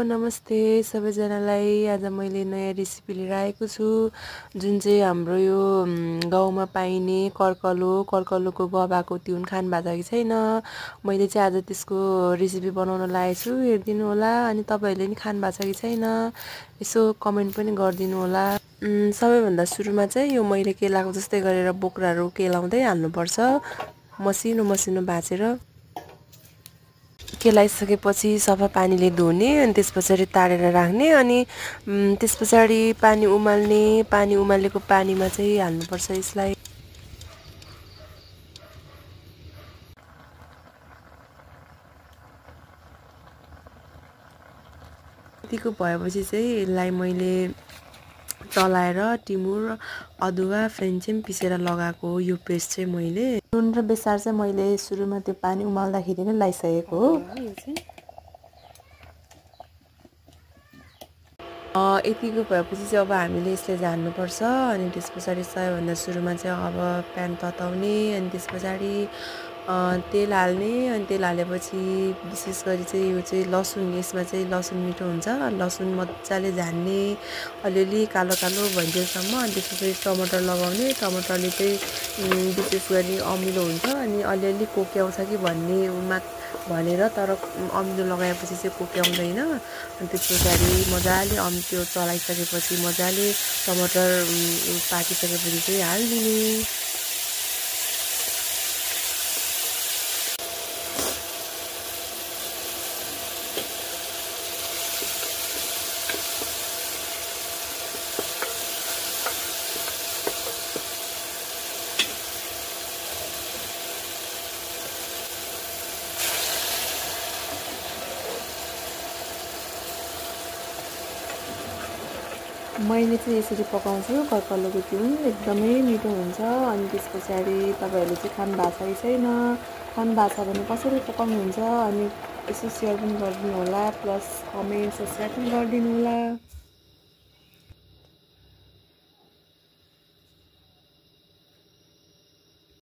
नमस्ते सबैजनालाई। आज मैले नयाँ रेसिपी लिएर आएको छु जुन चाहिँ हाम्रो यो गाउँमा पाइने कर्कलोको गभाको तिउन खानु भएको छ कि छैन। मैले चाहिँ आज त्यसको रेसिपी बनाउन लागेको छु, हेरिदिनु होला। अनि तपाईहरुले नि खानु भएको छ कि छैन यसो कमेन्ट पनि गरिदिनु होला। सबैभन्दा सुरुमा चाहिँ यो मैले केलाको जस्तै गरेर बोक्राहरू केलाउँदै हाल्नुपर्छ, मसिनो मसिनो भाँचेर। केलाइसकेपछि सफा पानीले धुने अनि त्यसपछि तारेर राख्ने। अनि त्यसपछि पानी उमालेको पानीमा चाहिँ हाल्नुपर्छ यसलाई। यतिको भएपछि चाहिँ यसलाई मैले चलाएर टिमुर अदुवा फ्रेन्चेम पिसेर लगाएको हो। यो पेस्ट चाहिँ मैले नुन र बेसार चाहिँ मैले सुरुमा त्यो पानी उमाल्दाखेरि नै लगाइसकेको हो। यतिको भएपछि चाहिँ अब हामीले यसले झान्नुपर्छ। अनि त्यसपछि सबैभन्दा सुरुमा चाहिँ अब प्यान तताउने, अनि त्यसपछि तेल हाल्ने। अनि तेल हालेपछि विशेष गरी चाहिँ यो चाहिँ लसुन, यसमा चाहिँ लसुन मिठो हुन्छ। लसुन मजाले झान्ने, अलिअलि कालो कालो भइन्जेलसम्म। अनि त्यसपछि टमाटर लगाउने। टमाटरले चाहिँ विशेष गरी अमिलो हुन्छ, अनि अलिअलि कोक्याउँछ कि भनेर, तर अमिलो लगाएपछि चाहिँ कोक्याउँदैन। अनि त्यसपछि मजाले त्यो चलाइसकेपछि मजाले टमाटर पाकिसकेपछि चाहिँ हालिदिने। मैले चाहिँ यसरी पकाउँछु कर्कलोको तिउन, एकदमै मिठो हुन्छ। अनि त्यसपछि तपाईहरुले चाहिँ खानु भएको छ कि छैन, खानु भएको छ भने कसरी पकाउनुहुन्छ अनि यसो सेयर पनि गरिदिनु होला, प्लस कमेन्ट सब्स्क्राइब पनि गरिदिनु होला।